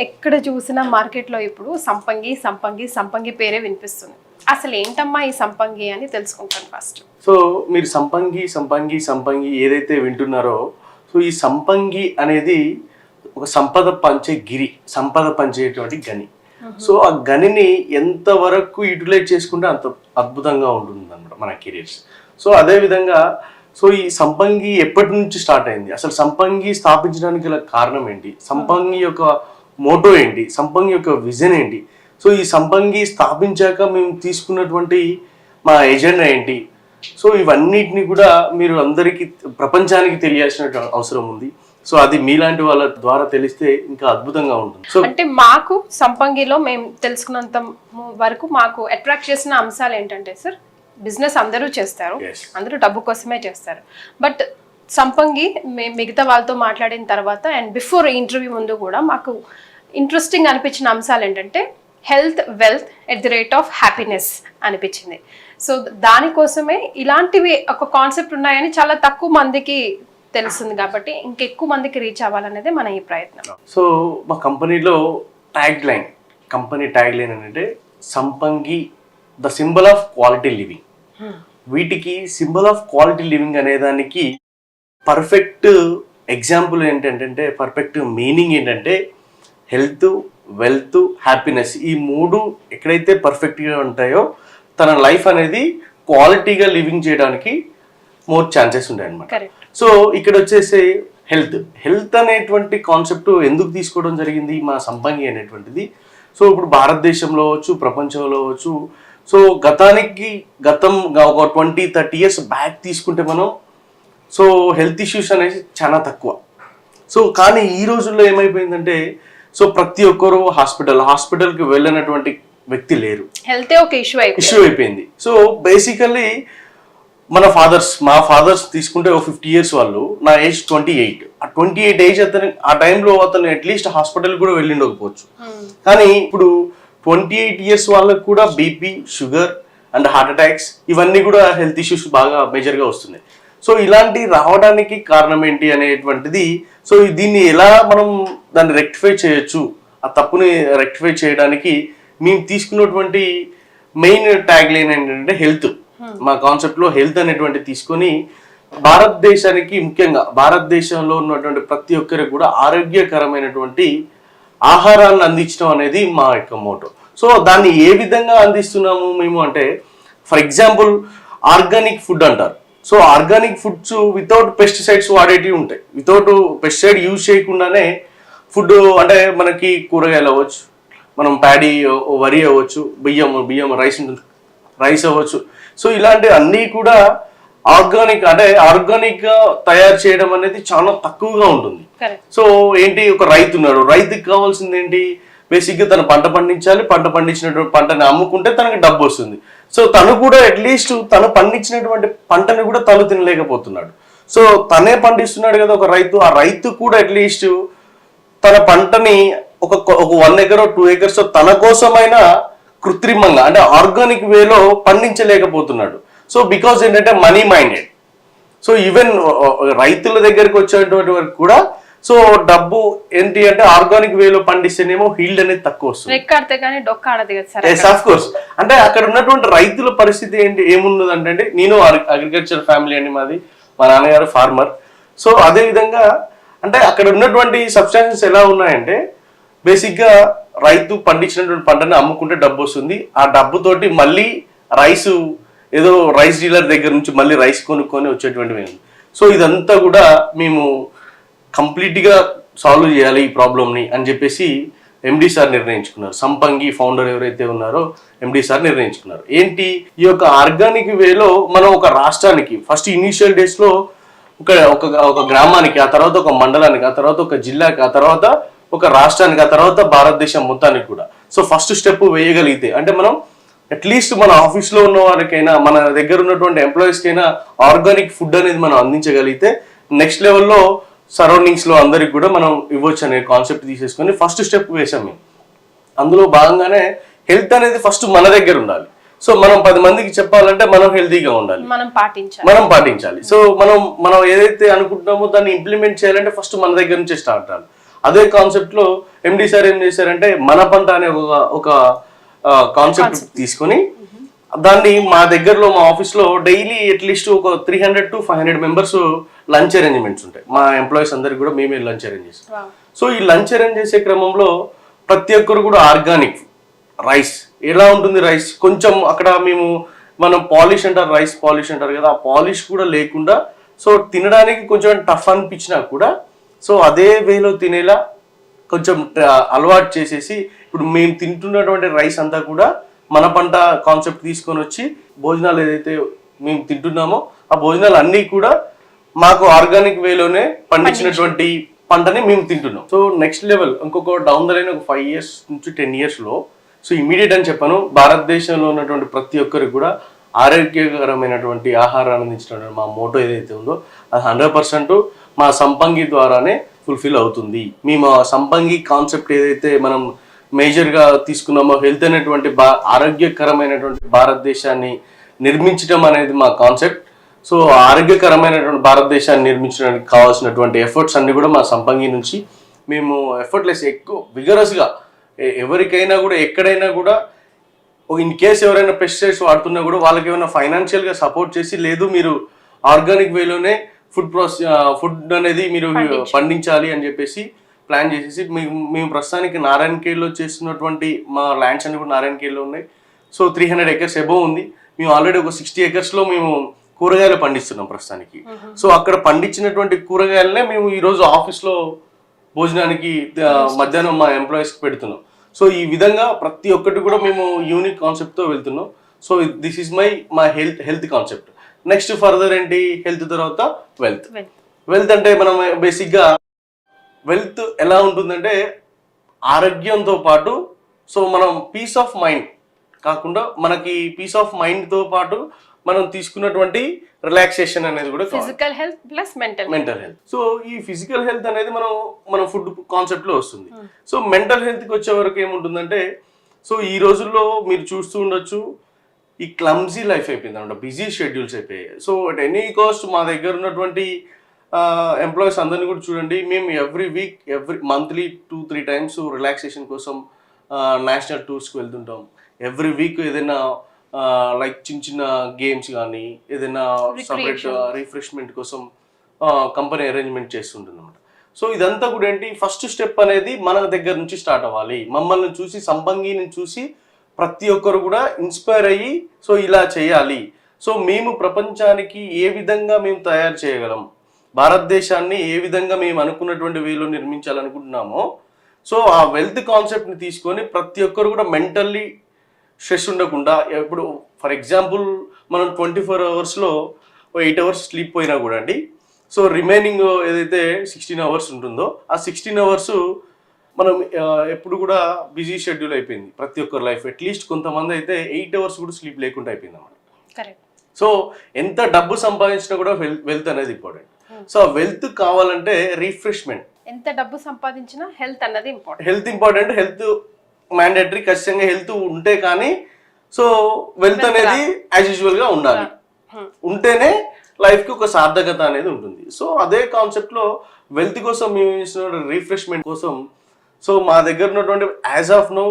ఎక్కడ చూసినా మార్కెట్లో ఇప్పుడు సంపంగి సంపంగి సంపంగి పేరే వినిపిస్తుంది. అసలు ఏంటమ్మా ఈ సంపంగి అని తెలుసుకుంటాను ఫస్ట్. సో మీరు సంపంగి సంపంగి సంపంగి ఏదైతే వింటున్నారో, సో ఈ సంపంగి అనేది ఒక సంపద పంచే గిరి, సంపద పంచేటువంటి గని. సో ఆ గనిని ఎంతవరకు యూటిలైజ్ చేసుకుంటే అంత అద్భుతంగా ఉంటుంది అన్నమాట మన కెరీర్స్. సో అదేవిధంగా సో ఈ సంపంగి ఎప్పటి నుంచి స్టార్ట్ అయింది, అసలు సంపంగి స్థాపించడానికి గల కారణం ఏంటి, సంపంగి యొక్క మోటో ఏంటి, సంపంగి యొక్క విజన్ ఏంటి, సో ఈ సంపంగి స్థాపించాక మేము తీసుకున్నటువంటి మా ఎజెండా ఏంటి, సో ఇవన్నిటిని కూడా మీరు అందరికీ ప్రపంచానికి తెలియాల్సిన అవసరం ఉంది. సో అది మీలాంటి వాళ్ళ ద్వారా తెలిస్తే ఇంకా అద్భుతంగా ఉంటుంది. సో అంటే మాకు సంపంగిలో మేము తెలుసుకున్నంత వరకు మాకు అట్రాక్ట్ చేసిన అంశాలు ఏంటంటే సార్, బిజినెస్ అందరూ చేస్తారు, అందరూ డబ్బు కోసమే చేస్తారు. బట్ సంపంగి మిగతా వాళ్ళతో మాట్లాడిన తర్వాత అండ్ బిఫోర్ ఇంటర్వ్యూ ముందు కూడా మాకు ఇంట్రెస్టింగ్ అనిపించిన అంశాలు ఏంటంటే health, wealth at the rate of happiness అనిపించింది. సో దానికోసమే ఇలాంటివి ఒక కాన్సెప్ట్ ఉన్నాయని చాలా తక్కువ మందికి తెలుస్తుంది, కాబట్టి ఇంకెక్కువ మందికి రీచ్ అవ్వాలనేది మన ఈ ప్రయత్నం. సో మా కంపెనీలో కంపెనీ ట్యాగ్ లైన్ అంటే సంపంగి the symbol of quality living. వీటికి సింబల్ ఆఫ్ క్వాలిటీ లివింగ్ అనే దానికి పర్ఫెక్ట్ ఎగ్జాంపుల్ ఏంటంటే, పర్ఫెక్ట్ మీనింగ్ ఏంటంటే హెల్త్, వెల్త్, హ్యాపీనెస్ ఈ మూడు ఎక్కడైతే పర్ఫెక్ట్గా ఉంటాయో తన లైఫ్ అనేది క్వాలిటీగా లివింగ్ చేయడానికి మోర్ ఛాన్సెస్ ఉంటాయి అన్నమాట. సో ఇక్కడ వచ్చేసి హెల్త్ అనేటువంటి కాన్సెప్ట్ ఎందుకు తీసుకోవడం జరిగింది మా సంపంగి అనేటువంటిది. సో ఇప్పుడు భారతదేశంలో అవచ్చు, ప్రపంచంలో అవచ్చు, సో గతం ఒక 20-30 years బ్యాక్ తీసుకుంటే మనం సో హెల్త్ ఇష్యూస్ అనేది చాలా తక్కువ. సో కానీ ఈ రోజుల్లో ఏమైపోయిందంటే, సో ప్రతి ఒక్కరు హాస్పిటల్కి వెళ్ళినటువంటి వ్యక్తి లేరు, హెల్త్ ఒక ఇష్యూ అయిపోయింది. సో బేసికల్లీ మా ఫాదర్స్ తీసుకుంటే ఒక 50 years వాళ్ళు, నా ఏజ్ 28. ఆ 28 ఏజ్ ఆ టైంలో అతను అట్లీస్ట్ హాస్పిటల్ కూడా వెళ్ళిండకపోవచ్చు. కానీ ఇప్పుడు 28 years వాళ్ళకు కూడా BP, sugar and heart attacks ఇవన్నీ కూడా హెల్త్ ఇష్యూస్ బాగా మేజర్గా వస్తున్నాయి. సో ఇలాంటి రావడానికి కారణం ఏంటి అనేటువంటిది, సో దీన్ని ఎలా మనం దాన్ని రెక్టిఫై చేయొచ్చు, ఆ తప్పుని రెక్టిఫై చేయడానికి మేము తీసుకున్నటువంటి మెయిన్ ట్యాగ్ లైన్ ఏంటంటే హెల్త్. మా కాన్సెప్ట్లో హెల్త్ అనేటువంటి తీసుకొని భారతదేశానికి, ముఖ్యంగా భారతదేశంలో ఉన్నటువంటి ప్రతి ఒక్కరికి కూడా ఆరోగ్యకరమైనటువంటి ఆహారాన్ని అందించడం అనేది మా యొక్క మోటో. సో దాన్ని ఏ విధంగా అందిస్తున్నాము మేము అంటే, ఫర్ ఎగ్జాంపుల్ ఆర్గానిక్ ఫుడ్ అంటారు. So organic foods without pesticides వాడేటివి ఉంటాయి. వితౌట్ పెస్టిసైడ్ యూజ్ చేయకుండానే ఫుడ్ అంటే మనకి కూరగాయలు అవ్వచ్చు, మనం ప్యాడీ వరి అవ్వచ్చు, బియ్యం రైస్ అవ్వచ్చు. సో ఇలాంటి అన్నీ కూడా ఆర్గానిక్ గా తయారు చేయడం అనేది చాలా తక్కువగా ఉంటుంది. సో ఏంటి, ఒక రైతు ఉన్నాడు, రైతుకి కావాల్సింది ఏంటి, బేసిక్ గా తన పంట పండించాలి, పంట పండించినటువంటి పంటని అమ్ముకుంటే తనకి డబ్బు వస్తుంది. సో తను కూడా అట్లీస్ట్ తను పండించినటువంటి పంటని కూడా తను తినలేకపోతున్నాడు. సో తనే పండిస్తున్నాడు కదా ఒక రైతు, ఆ రైతు కూడా అట్లీస్ట్ తన పంటని ఒక 1 acre 2 acres తన కోసమైనా కృత్రిమంగా అంటే ఆర్గానిక్ వేలో పండించలేకపోతున్నాడు. సో బికాజ్ ఏంటంటే మనీ మైండెడ్. సో ఈవెన్ రైతుల దగ్గరికి వచ్చేటువంటి వరకు కూడా సో డబ్బు ఏంటి అంటే ఆర్గానిక్ వేలో పండిస్తేనేమో హీల్డ్ అనేది తక్కువ వస్తుంది. ఆఫ్ కోర్స్ అంటే అక్కడ ఉన్నటువంటి రైతుల పరిస్థితి ఏమున్నది అంటే, నేను అగ్రికల్చర్ ఫ్యామిలీ అండి మాది, మా నాన్నగారు ఫార్మర్. సో అదే విధంగా అంటే అక్కడ ఉన్నటువంటి సబ్స్టాన్సెస్ ఎలా ఉన్నాయంటే, బేసిక్గా రైతు పండించినటువంటి పంటని అమ్ముకుంటే డబ్బు వస్తుంది, ఆ డబ్బుతోటి మళ్ళీ ఏదో రైస్ డీలర్ దగ్గర నుంచి మళ్ళీ రైస్ కొనుక్కొని వచ్చేటువంటివి. సో ఇదంతా కూడా మేము కంప్లీట్గా సాల్వ్ చేయాలి ఈ ప్రాబ్లమ్ని అని చెప్పేసి ఎండి సార్ నిర్ణయించుకున్నారు. సంపంగి ఫౌండర్ ఎవరైతే ఉన్నారో ఎండి సార్ నిర్ణయించుకున్నారు. ఏంటి, ఈ యొక్క ఆర్గానిక్ వేలో మనం ఒక రాష్ట్రానికి ఫస్ట్ ఇనీషియల్ డేస్లో ఒక గ్రామానికి, ఆ తర్వాత ఒక మండలానికి, ఆ తర్వాత ఒక జిల్లాకి, ఆ తర్వాత ఒక రాష్ట్రానికి, ఆ తర్వాత భారతదేశం మొత్తానికి కూడా. సో ఫస్ట్ స్టెప్ వేయగలిగితే అంటే మనం అట్లీస్ట్ మన ఆఫీస్లో ఉన్న వారికైనా, మన దగ్గర ఉన్నటువంటి ఎంప్లాయీస్కైనా ఆర్గానిక్ ఫుడ్ అనేది మనం అందించగలిగితే నెక్స్ట్ లెవెల్లో సరౌండింగ్స్లో అందరికి కూడా మనం ఇవ్వచ్చు అనే కాన్సెప్ట్ తీసేసుకొని ఫస్ట్ స్టెప్ వేసాం మేము. అందులో భాగంగానే హెల్త్ అనేది ఫస్ట్ మన దగ్గర ఉండాలి. సో మనం 10 మందికి చెప్పాలంటే మనం హెల్తీగా ఉండాలి, మనం పాటించాలి. సో మనం ఏదైతే అనుకుంటున్నామో దాన్ని ఇంప్లిమెంట్ చేయాలంటే ఫస్ట్ మన దగ్గర నుంచే స్టార్ట్ అవ్వాలి. అదే కాన్సెప్ట్ లో ఎండి సార్ ఏం చేశారంటే మన పంట అనే ఒక కాన్సెప్ట్ తీసుకొని దాన్ని మా దగ్గరలో మా ఆఫీస్ లో డైలీ అట్లీస్ట్ ఒక 300 to 500 మెంబర్స్ లంచ్ అరేంజ్మెంట్స్ ఉంటాయి. మా ఎంప్లాయీస్ అందరికి కూడా మేమే లంచ్ అరేంజ్ చేస్తాం. సో ఈ లంచ్ అరేంజ్ చేసే క్రమంలో ప్రతి ఒక్కరు కూడా ఆర్గానిక్ రైస్ ఎలా ఉంటుంది, రైస్ కొంచెం అక్కడ మనం పాలిష్ అంటారు, రైస్ పాలిష్ అంటారు కదా, ఆ పాలిష్ కూడా లేకుండా సో తినడానికి కొంచెం టఫ్ అనిపించినా కూడా సో అదే వేలో తినేలా కొంచెం అలవాటు చేసేసి ఇప్పుడు మేము తింటున్నటువంటి రైస్ అంతా కూడా మన పంట కాన్సెప్ట్ తీసుకొని వచ్చి భోజనాలు ఏదైతే మేము తింటున్నామో ఆ భోజనాలు అన్నీ కూడా మాకు ఆర్గానిక్ వేలోనే పండించినటువంటి పంటని మేము తింటున్నాం. సో నెక్స్ట్ లెవెల్ ఇంకొక డౌన్ ద లైన్ ఒక 5 years నుంచి 10 years లో సో ఇమీడియట్ అని చెప్పాను, భారతదేశంలో ఉన్నటువంటి ప్రతి ఒక్కరికి కూడా ఆరోగ్యకరమైనటువంటి ఆహారాన్ని అందించినటువంటి మా మోటో ఏదైతే ఉందో అది 100% మా సంపంగి ద్వారానే ఫుల్ఫిల్ అవుతుంది. మేము సంపంగి కాన్సెప్ట్ ఏదైతే మనం మేజర్గా తీసుకున్నామో హెల్త్ అనేటువంటి ఆరోగ్యకరమైనటువంటి భారతదేశాన్ని నిర్మించడం అనేది మా కాన్సెప్ట్. సో ఆరోగ్యకరమైనటువంటి భారతదేశాన్ని నిర్మించడానికి కావాల్సినటువంటి ఎఫర్ట్స్ అన్ని కూడా మా సంపంగి నుంచి మేము ఎఫర్ట్లెస్ ఎక్కువ విగరస్గా ఎవరికైనా కూడా ఎక్కడైనా కూడా ఇన్ కేస్ ఎవరైనా పెస్టిసైడ్స్ వాడుతున్నా కూడా వాళ్ళకి ఏమైనా ఫైనాన్షియల్గా సపోర్ట్ చేసి లేదు మీరు ఆర్గానిక్ వేలోనే ఫుడ్ అనేది మీరు పండించాలి అని చెప్పేసి ప్లాన్ చేసేసి మేము ప్రస్తుతానికి నారాయణఖేడ్లో చేస్తున్నటువంటి మా ల్యాండ్స్ అన్ని కూడా నారాయణఖేడ్లో ఉన్నాయి. సో 300 acres అబోవ్ ఉంది. మేము ఆల్రెడీ ఒక 60 acresలో మేము కూరగాయలు పండిస్తున్నాం ప్రస్తుతానికి. సో అక్కడ పండించినటువంటి కూరగాయలనే మేము ఈరోజు ఆఫీస్లో భోజనానికి మధ్యాహ్నం మా ఎంప్లాయీస్కి పెడుతున్నాం. సో ఈ విధంగా ప్రతి ఒక్కటి కూడా మేము యూనిక్ కాన్సెప్ట్తో వెళ్తున్నాం. సో దిస్ ఈజ్ మా హెల్త్ కాన్సెప్ట్. నెక్స్ట్ ఫర్దర్ ఏంటి, హెల్త్ తర్వాత వెల్త్ అంటే మనం బేసిక్గా వెల్త్ ఎలా ఉంటుందంటే ఆరోగ్యంతో పాటు సో మనం పీస్ ఆఫ్ మైండ్ కాకుండా మనకి పీస్ ఆఫ్ మైండ్తో పాటు మనం తీసుకున్నటువంటి రిలాక్సేషన్ అనేది కూడా physical health plus mental health. So ఈ ఫిజికల్ హెల్త్ అనేది మన ఫుడ్ కాన్సెప్ట్ లో వస్తుంది. సో మెంటల్ హెల్త్కి వచ్చే వరకు ఏముంటుందంటే సో ఈ రోజుల్లో మీరు చూస్తూ ఉండొచ్చు ఈ క్లమ్జీ లైఫ్ అయిపోయింది అనమాట, బిజీ షెడ్యూల్స్ అయిపోయాయి. సో అట్ ఎనీ కాస్ట్ మా దగ్గర ఉన్నటువంటి ఎంప్లాయీస్ అందరినీ కూడా చూడండి, మేము ఎవ్రీ మంత్లీ 2-3 times రిలాక్సేషన్ కోసం నేషనల్ టూర్స్కి వెళ్తుంటాం. ఎవ్రీ వీక్ ఏదైనా లైక్ చిన్న గేమ్స్ కానీ ఏదైనా సపరేట్ రిఫ్రెష్మెంట్ కోసం కంపెనీ అరేంజ్మెంట్ చేస్తుంటుంది అనమాట. సో ఇదంతా కూడా ఏంటి, ఫస్ట్ స్టెప్ అనేది మన దగ్గర నుంచి స్టార్ట్ అవ్వాలి. మమ్మల్ని చూసి సంపంగిని చూసి ప్రతి ఒక్కరు కూడా ఇన్స్పైర్ అయ్యి సో ఇలా చేయాలి. సో మేము ప్రపంచానికి ఏ విధంగా మేము తయారు చేయగలం, భారతదేశాన్ని ఏ విధంగా మేము అనుకున్నటువంటి వేలో నిర్మించాలనుకుంటున్నామో సో ఆ వెల్త్ కాన్సెప్ట్ని తీసుకొని ప్రతి ఒక్కరు కూడా మెంటల్లీ స్ట్రెస్ ఉండకుండా, ఇప్పుడు ఫర్ ఎగ్జాంపుల్ మనం 24 hours ఓ 8 hours స్లీప్ పోయినా కూడా అండి సో రిమైనింగ్ ఏదైతే 16 hours ఉంటుందో ఆ 16 hours మనం ఎప్పుడు కూడా బిజీ షెడ్యూల్ అయిపోయింది ప్రతి ఒక్కరి లైఫ్. అట్లీస్ట్ కొంతమంది అయితే 8 hours కూడా స్లీప్ లేకుండా అయిపోయింది అన్నమాట. సో ఎంత డబ్బు సంపాదించినా కూడా వెల్త్ అనేది ఇంపార్టెంట్. సో వెల్త్ కావాలంటే రిఫ్రెష్మెంట్, ఎంత డబ్బు సంపాదించినా హెల్త్ అన్నది ఇంపార్టెంట్. హెల్త్ మ్యాండేటరీ, ఖచ్చితంగా హెల్త్ ఉంటే కానీ సో వెల్త్ అనేది యాజ్ యూజువల్ గా ఉండాలి, ఉంటేనే లైఫ్ కి ఒక సార్థకత అనేది ఉంటుంది. సో అదే కాన్సెప్ట్ లో వెల్త్ కోసం మేము చేసిన రిఫ్రెష్మెంట్ కోసం సో మా దగ్గర ఉన్నటువంటి యాజ్ ఆఫ్ నో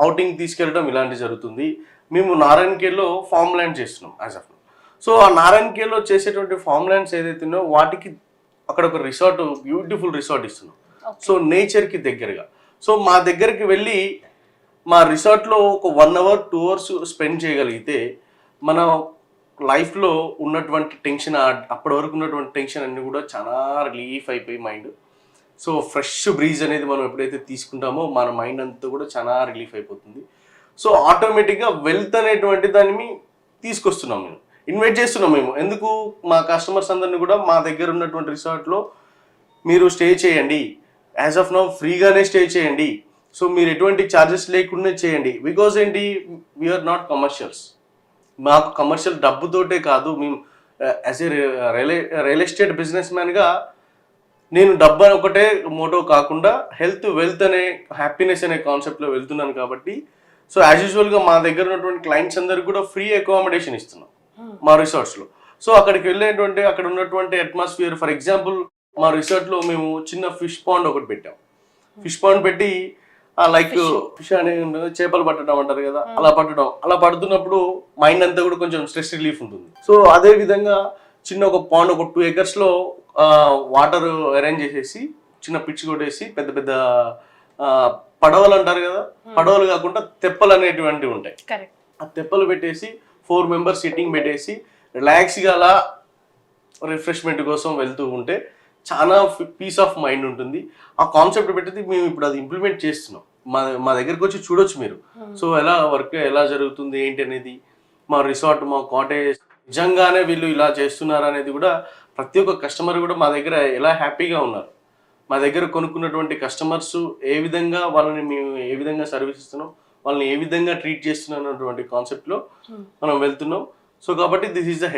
అవుటింగ్ తీసుకెళ్ళడం ఇలాంటివి జరుగుతుంది. మేము నారాయణఖేడ్లో ఫార్మ్ ల్యాండ్ చేస్తున్నాం యాజ్ ఆఫ్ నో. సో ఆ నారాయణఖేడ్లో చేసేటువంటి ఫార్మ్ ల్యాండ్స్ ఏదైతున్నాయో వాటికి అక్కడ ఒక రిసార్ట్, బ్యూటిఫుల్ రిసార్ట్ ఇస్తున్నాం. సో నేచర్కి దగ్గరగా. సో మా దగ్గరికి వెళ్ళి మా రిసార్ట్లో ఒక 1 hour 2 hours స్పెండ్ చేయగలిగితే మన లైఫ్లో ఉన్నటువంటి టెన్షన్, అప్పటి వరకు ఉన్నటువంటి టెన్షన్ అన్నీ కూడా చాలా రిలీఫ్ అయిపోయి మైండ్ సో ఫ్రెష్ బ్రీజ్ అనేది మనం ఎప్పుడైతే తీసుకుంటామో మన మైండ్ అంతా కూడా చాలా రిలీఫ్ అయిపోతుంది. సో ఆటోమేటిక్గా వెల్త్ అనేటువంటి దాన్ని తీసుకొస్తున్నాం, మేము ఇన్వైట్ చేస్తున్నాం. మేము ఎందుకు మా కస్టమర్స్ అందరినీ కూడా మా దగ్గర ఉన్నటువంటి రిసార్ట్లో మీరు స్టే చేయండి, యాజ్ ఆఫ్ నౌ ఫ్రీగానే స్టే చేయండి, సో మీరు ఎటువంటి ఛార్జెస్ లేకుండా చేయండి. బికాజ్ ఏంటి, వీఆర్ నాట్ కమర్షియల్స్. మాకు కమర్షియల్ డబ్బుతోటే కాదు, మేము as a real estate business మ్యాన్గా నేను డబ్బు ఒకటే మోటో కాకుండా హెల్త్, వెల్త్ అనే హ్యాపీనెస్ అనే కాన్సెప్ట్లో వెళ్తున్నాను కాబట్టి సో యాజ్ యూజువల్గా మా దగ్గర ఉన్నటువంటి క్లయింట్స్ అందరికి కూడా ఫ్రీ అకామిడేషన్ ఇస్తున్నాం మా రిసార్ట్స్లో. సో అక్కడికి వెళ్ళేటువంటి అక్కడ ఉన్నటువంటి అట్మాస్ఫియర్, ఫర్ ఎగ్జాంపుల్ మా రిసార్ట్లో మేము చిన్న ఫిష్ పాండ్ ఒకటి పెట్టాం. ఫిష్ పాండ్ పెట్టి లైక్ ఫిష్ అనే చేపలు పట్టడం అంటారు కదా, అలా పట్టడం, అలా పడుతున్నప్పుడు మైండ్ అంతా కూడా కొంచెం స్ట్రెస్ రిలీఫ్ ఉంటుంది. సో అదే విధంగా చిన్న ఒక పాండ్ ఒక 2 acres లో వాటర్ అరేంజ్ చేసేసి చిన్న పిచ్ కొట్టేసి పెద్ద పెద్ద పడవలు అంటారు కదా, పడవలు కాకుండా తెప్పలు అనేటువంటివి ఉంటాయి. ఆ తెప్పలు పెట్టేసి 4 members సిట్టింగ్ పెట్టేసి రిలాక్స్గా అలా రిఫ్రెష్మెంట్ కోసం వెళ్తూ ఉంటే చాలా పీస్ ఆఫ్ మైండ్ ఉంటుంది. ఆ కాన్సెప్ట్ పెట్టేది మేము ఇప్పుడు అది ఇంప్లిమెంట్ చేస్తున్నాం. మా దగ్గరికి వచ్చి చూడొచ్చు మీరు. సో ఎలా వర్క్ ఎలా జరుగుతుంది ఏంటి అనేది, మా రిసార్ట్ మా కాటేజ్ నిజంగానే వీళ్ళు ఇలా చేస్తున్నారు అనేది కూడా ప్రతి ఒక్క కస్టమర్ కూడా మా దగ్గర ఎలా హ్యాపీగా ఉన్నారు, మా దగ్గర కొనుక్కున్నటువంటి కస్టమర్స్ ఏ విధంగా వాళ్ళని మేము ఏ విధంగా సర్వీస్ ఇస్తున్నాం, వాళ్ళని ఏ విధంగా ట్రీట్ చేస్తున్నాం అన్నటువంటి కాన్సెప్ట్లో మనం వెళ్తున్నాం. సో కాబట్టి this is the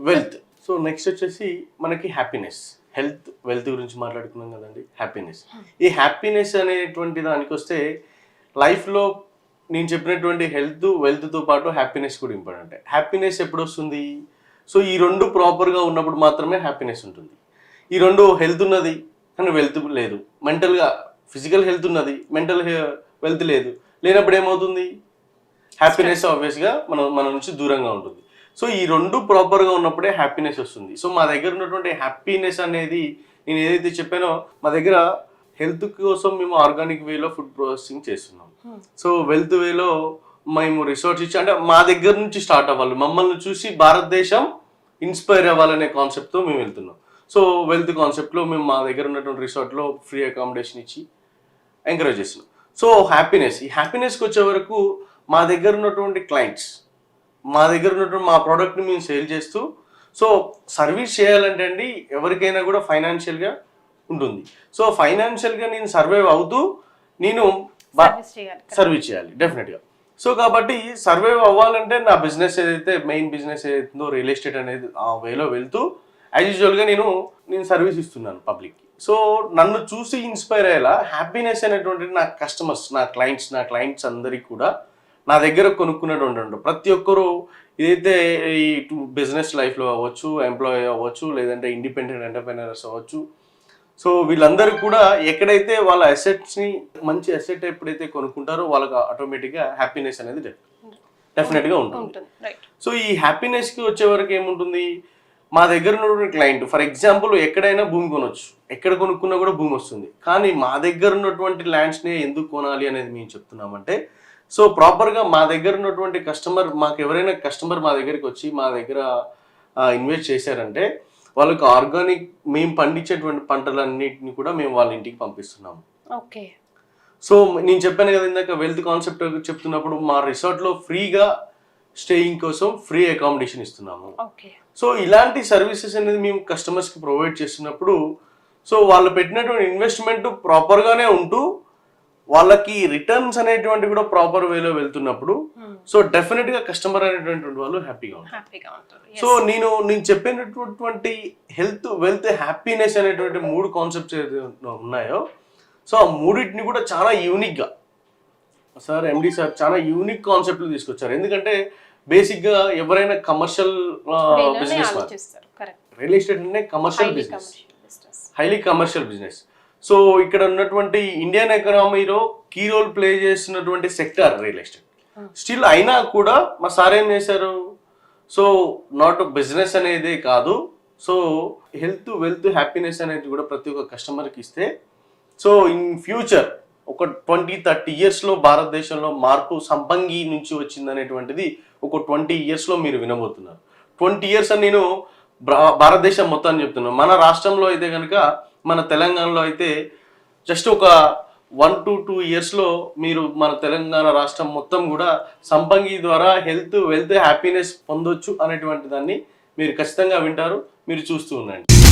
wealth. So next వచ్చేసి మనకి హ్యాపీనెస్. హెల్త్ వెల్త్ గురించి మాట్లాడుకున్నాం కదండి. హ్యాపీనెస్, ఈ హ్యాపీనెస్ అనేటువంటి దానికి వస్తే లైఫ్లో నేను చెప్పినటువంటి హెల్త్ వెల్త్తో పాటు హ్యాపీనెస్ కూడా ఇంపార్టెంట్. హ్యాపీనెస్ ఎప్పుడు వస్తుంది? సో ఈ రెండు ప్రాపర్గా ఉన్నప్పుడు మాత్రమే హ్యాపీనెస్ ఉంటుంది. ఈ రెండు హెల్త్ ఉన్నది కానీ వెల్త్ లేదు, మెంటల్గా ఫిజికల్ హెల్త్ ఉన్నది మెంటల్ వెల్త్ లేదు, లేనప్పుడు ఏమవుతుంది? హ్యాపీనెస్ ఆబ్వియస్గా మన నుంచి దూరంగా ఉంటుంది. సో ఈ రెండు ప్రాపర్గా ఉన్నప్పుడే హ్యాపీనెస్ వస్తుంది. సో మా దగ్గర ఉన్నటువంటి హ్యాపీనెస్ అనేది నేను ఏదైతే చెప్పానో, మా దగ్గర హెల్త్ కోసం మేము ఆర్గానిక్ వేలో ఫుడ్ ప్రాసెసింగ్ చేస్తున్నాం. సో వెల్త్ వేలో మేము రిసార్ట్స్ ఇచ్చి, అంటే మా దగ్గర నుంచి స్టార్ట్ అవ్వాలి, మమ్మల్ని చూసి భారతదేశం ఇన్స్పైర్ అవ్వాలనే కాన్సెప్ట్తో మేము వెళ్తున్నాం. సో వెల్త్ కాన్సెప్ట్లో మేము మా దగ్గర ఉన్నటువంటి రిసార్ట్లో ఫ్రీ అకామిడేషన్ ఇచ్చి ఎంకరేజ్ చేస్తున్నాం. సో హ్యాపీనెస్, ఈ హ్యాపీనెస్కి వచ్చే వరకు మా దగ్గర ఉన్నటువంటి క్లయింట్స్, మా దగ్గర ఉన్నటువంటి మా ప్రోడక్ట్ని మేము సేల్ చేస్తూ, సో సర్వీస్ చేయాలంటే అండి ఎవరికైనా కూడా ఫైనాన్షియల్గా ఉంటుంది. సో ఫైనాన్షియల్గా నేను సర్వైవ్ అవుతూ నేను సర్వీస్ చేయాలి డెఫినెట్గా. సో కాబట్టి సర్వైవ్ అవ్వాలంటే నా బిజినెస్ ఏదైతే మెయిన్ బిజినెస్ ఏదైతుందో రియల్ ఎస్టేట్ అనేది ఆ వేలో వెళ్తూ యాజ్ యూజువల్గా నేను సర్వీస్ ఇస్తున్నాను పబ్లిక్కి. సో నన్ను చూసి ఇన్స్పైర్ అయ్యేలా హ్యాపీనెస్ అనేటువంటిది నా కస్టమర్స్, నా క్లయింట్స్ అందరికీ కూడా నా దగ్గర కొనుక్కున్నటువంటి ప్రతి ఒక్కరూ ఇదైతే ఈ బిజినెస్ లైఫ్లో అవ్వచ్చు, ఎంప్లాయీ అవ్వచ్చు, లేదంటే ఇండిపెండెంట్ ఎంటర్ప్రెనర్స్ అవ్వచ్చు. సో వీళ్ళందరూ కూడా ఎక్కడైతే వాళ్ళ అసెట్స్ని మంచి అసెట్ ఎప్పుడైతే కొనుక్కుంటారో వాళ్ళకి ఆటోమేటిక్గా హ్యాపీనెస్ అనేది డెఫినెట్గా ఉంటుంది. సో ఈ హ్యాపీనెస్కి వచ్చే వరకు ఏముంటుంది, మా దగ్గర ఉన్నటువంటి క్లయింట్ ఫర్ ఎగ్జాంపుల్ ఎక్కడైనా భూమి కొనవచ్చు, ఎక్కడ కొనుక్కున్నా కూడా భూమి వస్తుంది. కానీ మా దగ్గర ఉన్నటువంటి ల్యాండ్స్ని ఎందుకు కొనాలి అనేది మేము చెప్తున్నామంటే, సో ప్రాపర్గా మా దగ్గర ఉన్నటువంటి కస్టమర్, మాకు ఎవరైనా కస్టమర్ మా దగ్గరికి వచ్చి మా దగ్గర ఇన్వెస్ట్ చేశారంటే వాళ్ళకి ఆర్గానిక్ మేము పండించేటువంటి పంటలన్నిటిని కూడా మేము వాళ్ళ ఇంటికి పంపిస్తున్నాము. ఓకే. సో నేను చెప్పాను కదా ఇందాక వెల్త్ కాన్సెప్ట్ చెప్తున్నప్పుడు, మా రిసార్ట్లో ఫ్రీగా స్టేయింగ్ కోసం ఫ్రీ అకామిడేషన్ ఇస్తున్నాము. సో ఇలాంటి సర్వీసెస్ అనేది మేము కస్టమర్స్కి ప్రొవైడ్ చేస్తున్నప్పుడు, సో వాళ్ళు పెట్టినటువంటి ఇన్వెస్ట్మెంట్ ప్రాపర్గానే ఉంటూ వాళ్ళకి రిటర్న్స్ అనేటువంటి కూడా ప్రాపర్ వేలో వెళ్తున్నప్పుడు, సో డెఫినెట్ గా కస్టమర్ అనేటువంటి వాళ్ళు హ్యాపీగా ఉంటారు. సో నేను చెప్పినటువంటి హెల్త్ వెల్త్ హ్యాపీనెస్ అనేటువంటి 3 కాన్సెప్ట్స్ ఏదైతే ఉన్నాయో, సో ఆ మూడింటిని కూడా చాలా యూనిక్ గా సార్ ఎండి సార్ చాలా యూనిక్ కాన్సెప్ట్లు తీసుకొచ్చారు. ఎందుకంటే బేసిక్ గా ఎవరైనా కమర్షియల్ బిజినెస్, రియల్ ఎస్టేట్ అంటే commercial business, highly commercial business. So ఇక్కడ ఉన్నటువంటి ఇండియన్ ఎకనామీలో కీ రోల్ ప్లే చేస్తున్నటువంటి సెక్టర్ రియల్ ఎస్టేట్. స్టిల్ అయినా కూడా మా సార్ ఏం చేశారు, సో నాట్ బిజినెస్ అనేది కాదు, సో హెల్త్ వెల్త్ హ్యాపీనెస్ అనేది కూడా ప్రతి ఒక్క కస్టమర్కి ఇస్తే, సో ఇన్ ఫ్యూచర్ ఒక 20-30 yearsలో భారతదేశంలో మార్పు సంపంగి నుంచి వచ్చింది అనేటువంటిది ఒక 20 yearsలో మీరు వినబోతున్నారు. 20 years అని నేను భారతదేశం మొత్తాన్ని చెప్తున్నాను. మన రాష్ట్రంలో అయితే కనుక, మన తెలంగాణలో అయితే జస్ట్ ఒక 1 to 2 yearsలో మీరు మన తెలంగాణ రాష్ట్రం మొత్తం కూడా సంపంగి ద్వారా హెల్త్ వెల్త్ హ్యాపీనెస్ పొందొచ్చు అనేటువంటి దాన్ని మీరు ఖచ్చితంగా వింటారు, మీరు చూస్తూ ఉండండి.